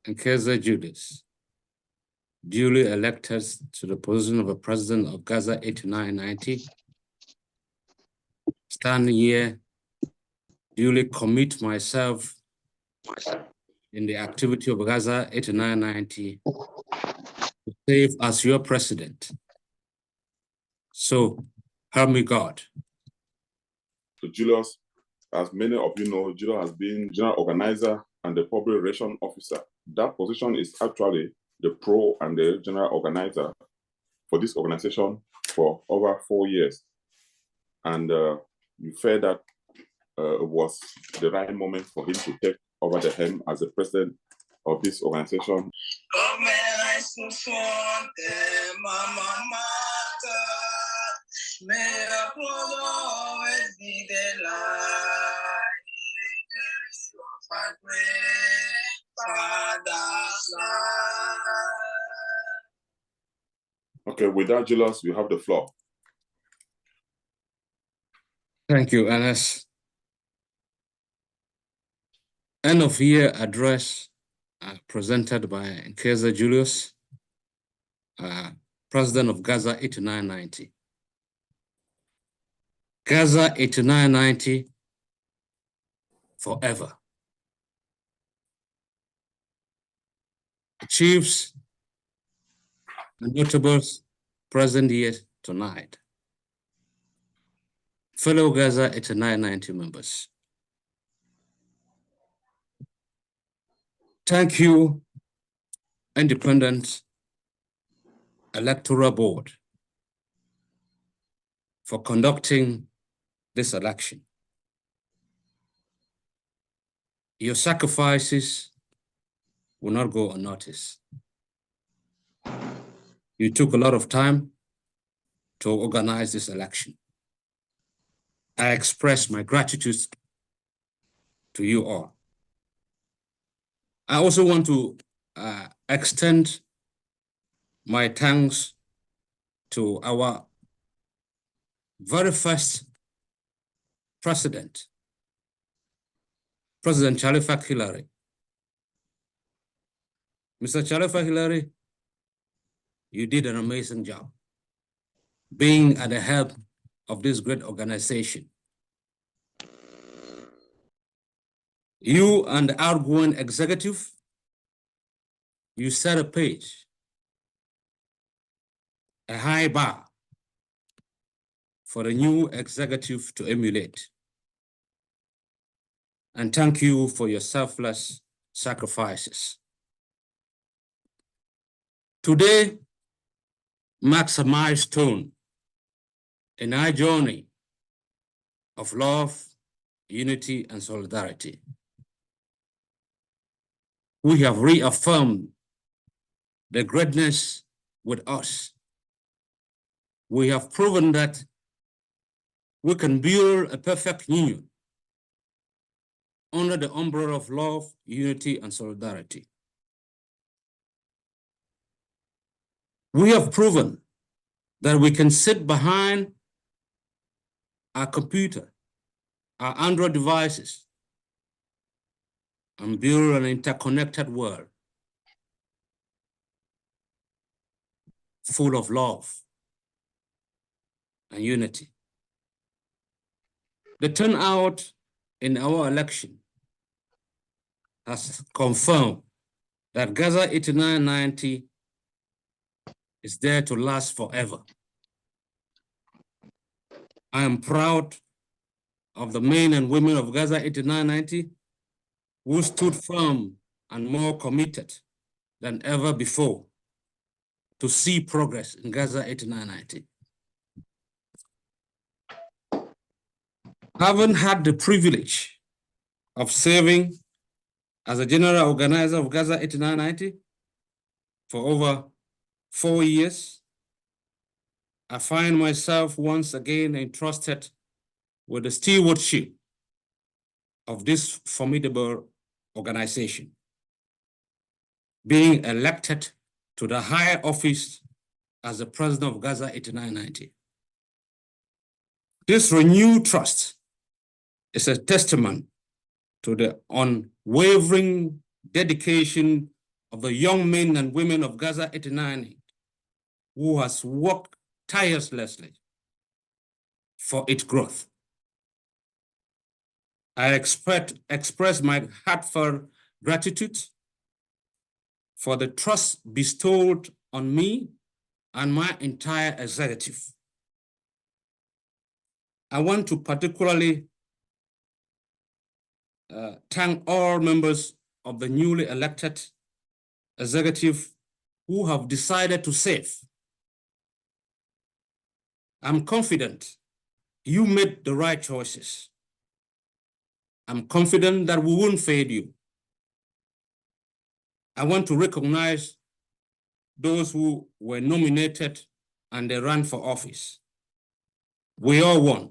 Nkezea Julius, duly elected to the position of a president of Gaza 8990, stand here, duly commit myself in the activity of Gaza 8990 to serve as your president. So help me God. So Julius, as many of you know, Julius has been general organizer and the public relations officer. That position is actually the pro and the general organizer for this organization for over 4 years. And you felt that it was the right moment for him to take over the helm as the president of this organization. Okay, with that, Julius, you have the floor. Thank you, Ernest. End of year address presented by Nkezea Julius, president of Gaza 8990. Gaza 8990 forever. Chiefs and notables present here tonight. Fellow Gaza 8990 members. Thank you, Independent Electoral Board, for conducting this election. Your sacrifices will not go unnoticed. You took a lot of time to organize this election. I express my gratitude to you all. I also want to extend my thanks to our very first president, President Khalifa Hillary. Mr. Khalifa Hillary, you did an amazing job being at the help of this great organization. You and the outgoing executive, you set a pace, a high bar for the new executive to emulate. And thank you for your selfless sacrifices. Today marks a milestone in our journey of love, unity, and solidarity. We have reaffirmed the greatness with us. We have proven that we can build a perfect union under the umbrella of love, unity, and solidarity. We have proven that we can sit behind our computer, our Android devices, and build an interconnected world full of love and unity. The turnout in our election has confirmed that Gaza 8990 is there to last forever. I am proud of the men and women of Gaza 8990 who stood firm and more committed than ever before to see progress in Gaza 8990. Having had the privilege of serving as a general organizer of Gaza 8990 for over 4 years, I find myself once again entrusted with the stewardship of this formidable organization, being elected to the higher office as the president of Gaza 8990. This renewed trust is a testament to the unwavering dedication of the young men and women of Gaza 89 who has worked tirelessly for its growth. I express my heartfelt gratitude for the trust bestowed on me and my entire executive. I want to particularly thank all members of the newly elected executive who have decided to save. I'm confident you made the right choices. I'm confident that we won't fail you. I want to recognize those who were nominated and they ran for office. We all won.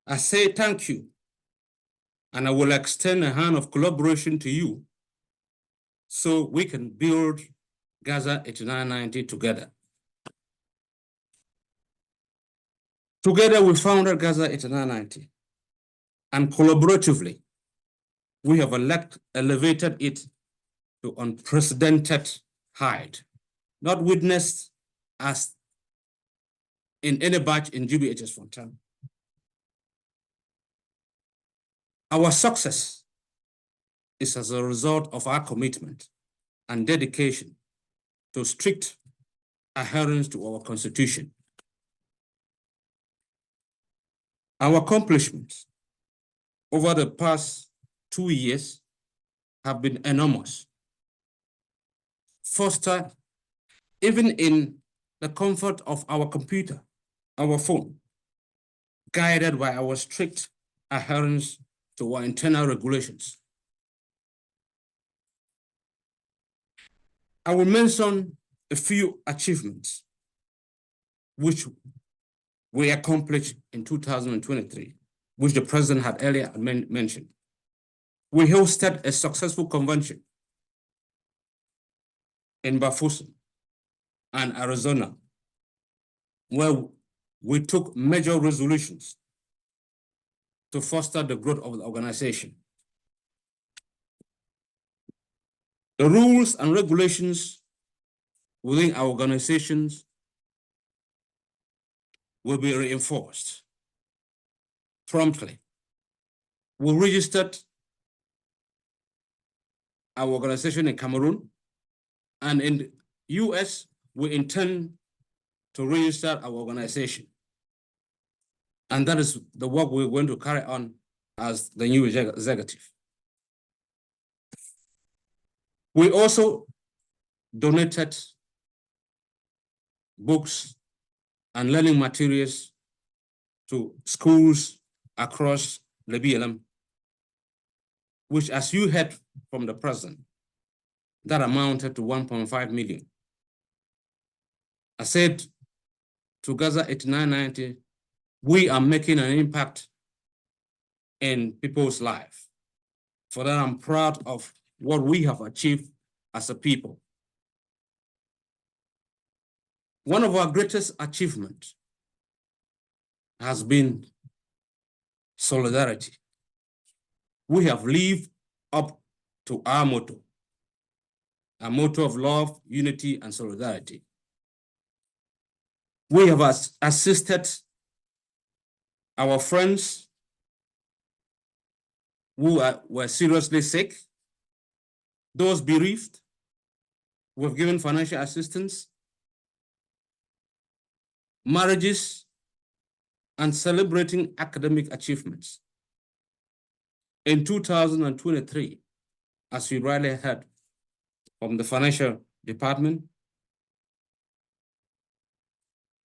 I say thank you, and I will extend a hand of collaboration to you so we can build Gaza 8990 together. Together we founded Gaza 8990, and collaboratively, we have elevated it to unprecedented height, not witnessed as in any batch in GBHS Fontem. Our success is as a result of our commitment and dedication to strict adherence to our Constitution. Our accomplishments over the past 2 years have been enormous. Fostered even in the comfort of our computer, our phone, guided by our strict adherence to our internal regulations. I will mention a few achievements which we accomplished in 2023, which the president had earlier mentioned. We hosted a successful convention in Bafoussam and Arizona, where we took major resolutions to foster the growth of the organization. The rules and regulations within our organizations will be reinforced promptly. We registered our organization in Cameroon, and in the US, we intend to register our organization. And that is the work we're going to carry on as the new executive. We also donated books and learning materials to schools across the BLM, which, as you heard from the president, that amounted to 1.5 million. I said to Gaza 8990, we are making an impact in people's life. For that, I'm proud of what we have achieved as a people. One of our greatest achievements has been solidarity. We have lived up to our motto, a motto of love, unity, and solidarity. We have assisted our friends who were seriously sick, those bereaved. We've given financial assistance, marriages, and celebrating academic achievements. In 2023, as you rightly heard from the financial department,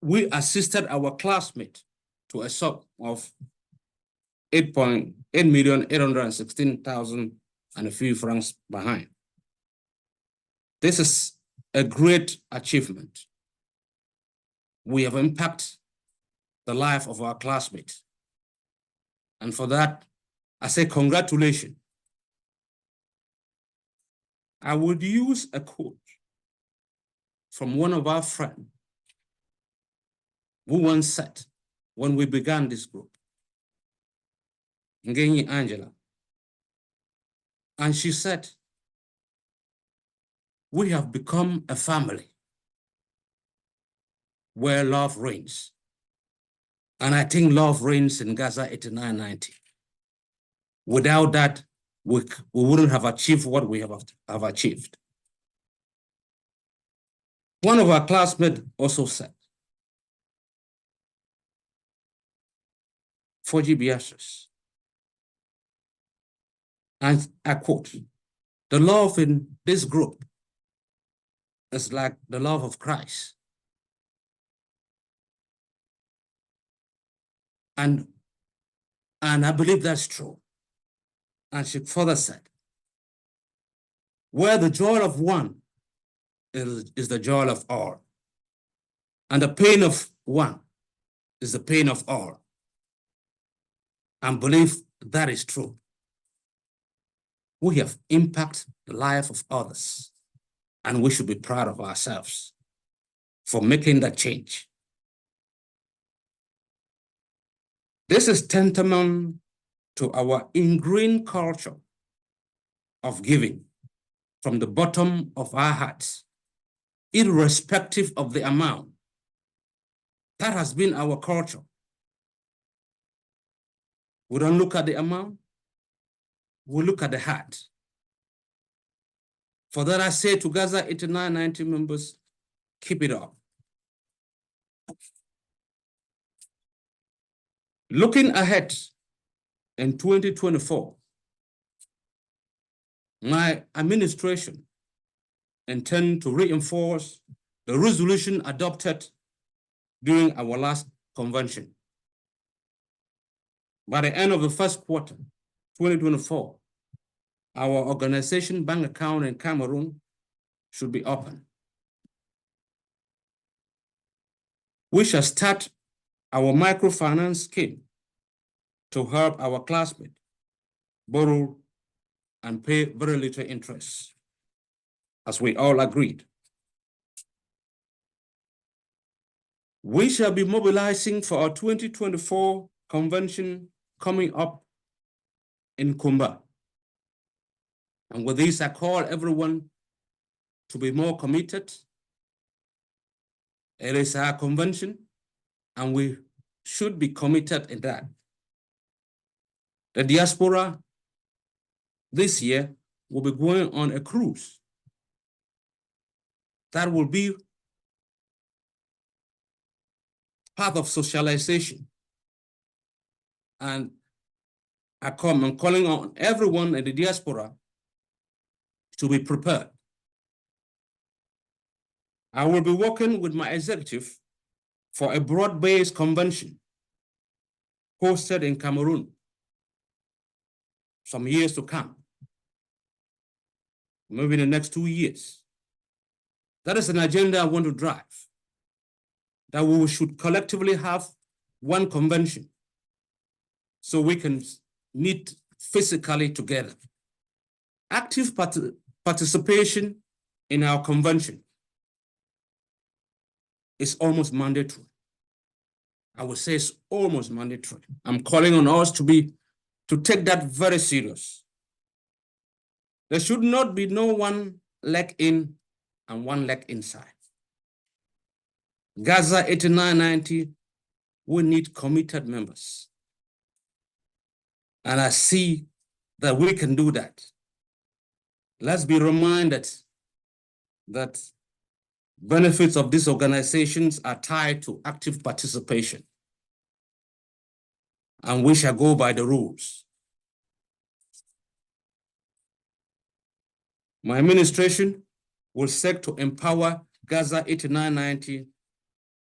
we assisted our classmates to a sum of 8,816,000 and a few francs behind. This is a great achievement. We have impacted the life of our classmates. And for that, I say congratulations. I would use a quote from one of our friends who once said, when we began this group, Nkezea Angela, and she said, we have become a family where love reigns. And I think love reigns in Gaza 8990. Without that, we wouldn't have achieved what we have achieved. One of our classmates also said, for GBHS, and I quote, the love in this group is like the love of Christ. And I believe that's true. And she further said, where the joy of one is the joy of all, and the pain of one is the pain of all. And believe that is true. We have impacted the life of others, and we should be proud of ourselves for making that change. This is tantamount to our ingrained culture of giving from the bottom of our hearts, irrespective of the amount. That has been our culture. We don't look at the amount, we look at the heart. For that I say to Gaza 8990 members, keep it up. Looking ahead in 2024, my administration intends to reinforce the resolution adopted during our last convention. By the end of the first quarter, 2024, our organization bank account in Cameroon should be open. We shall start our microfinance scheme to help our classmates borrow and pay very little interest, as we all agreed. We shall be mobilizing for our 2024 convention coming up in Kumba. And with this, I call everyone to be more committed. It is our convention, and we should be committed in that. The diaspora this year will be going on a cruise. That will be part of socialization. And I'm calling on everyone in the diaspora to be prepared. I will be working with my executive for a broad-based convention hosted in Cameroon some years to come, maybe in the next 2 years. That is an agenda I want to drive, that we should collectively have one convention so we can meet physically together. Active participation in our convention is almost mandatory. I would say it's almost mandatory. I'm calling on us to take that very serious. There should not be no one leg in and one leg inside. Gaza 8990, we need committed members. And I see that we can do that. Let's be reminded that benefits of these organizations are tied to active participation. And we shall go by the rules. My administration will seek to empower Gaza 8990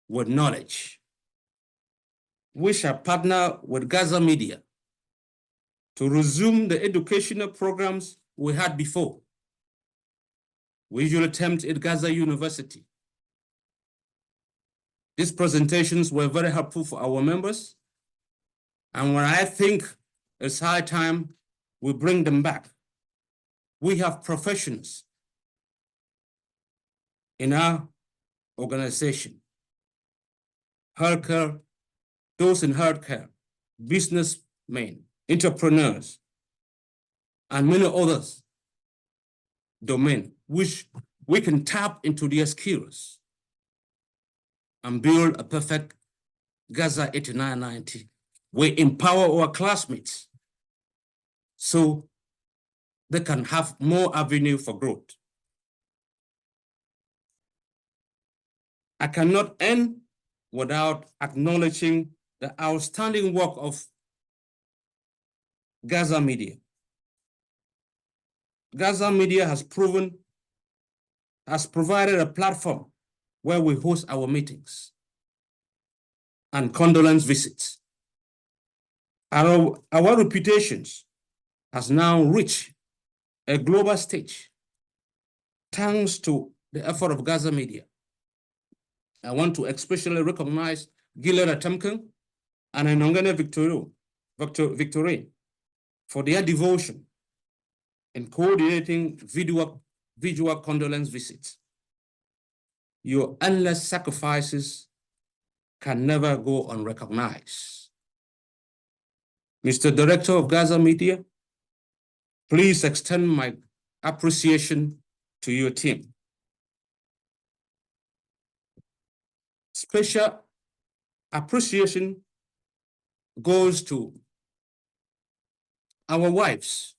with knowledge. We shall partner with Gaza Media to resume the educational programs we had before. We usually attempt at Gaza University. These presentations were very helpful for our members. And when I think it's high time we bring them back, we have professionals in our organization, healthcare, those in healthcare, businessmen, entrepreneurs, and many others domain, which we can tap into their skills and build a perfect Gaza 8990. We empower our classmates so they can have more avenue for growth. I cannot end without acknowledging the outstanding work of Gaza Media. Gaza Media has provided a platform where we host our meetings and condolence visits. Our reputations has now reached a global stage thanks to the effort of Gaza Media. I want to especially recognize Gilera Temkin and Nongene Victorine for their devotion in coordinating visual condolence visits. Your endless sacrifices can never go unrecognized. Mr. Director of Gaza Media, please extend my appreciation to your team. Special appreciation goes to our wives.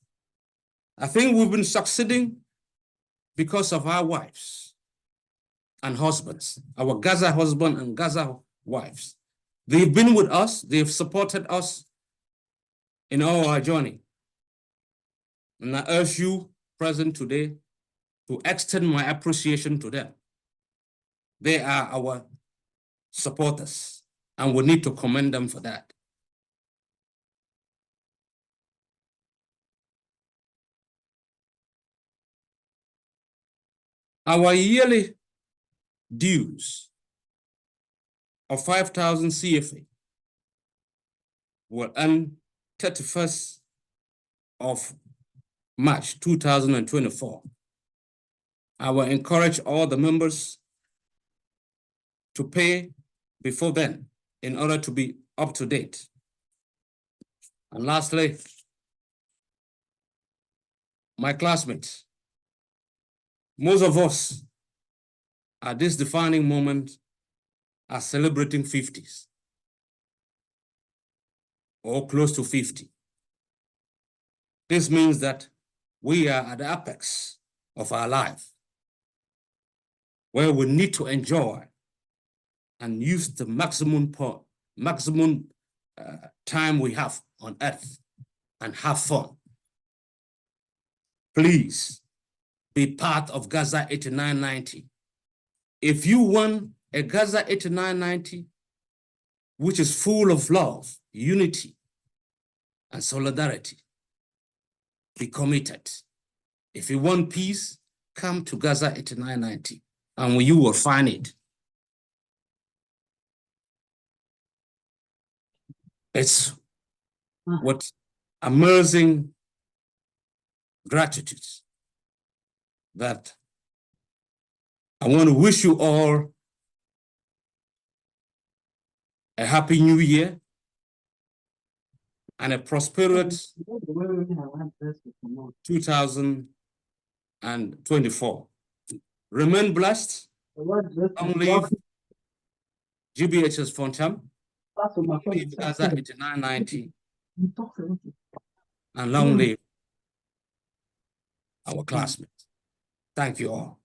I think we've been succeeding because of our wives and husbands, our Gaza husband and Gaza wives. They've been with us, they've supported us in all our journey. And I urge you present today to extend my appreciation to them. They are our supporters, and we need to commend them for that. Our yearly dues of 5,000 CFA will end 31st of March 2024. I will encourage all the members to pay before then in order to be up to date. And lastly, my classmates, most of us at this defining moment are celebrating 50s or close to 50. This means that we are at the apex of our life, where we need to enjoy and use the maximum time we have on earth and have fun. Please be part of Gaza 8990. If you want a Gaza 8990, which is full of love, unity, and solidarity, be committed. If you want peace, come to Gaza 8990, and you will find it. It's what amazing gratitude that I want to wish you all a happy new year and a prosperous 2024. Remain blessed. Long live GBHS Fontem. Long live Gaza 8990. And long live our classmates. Thank you all.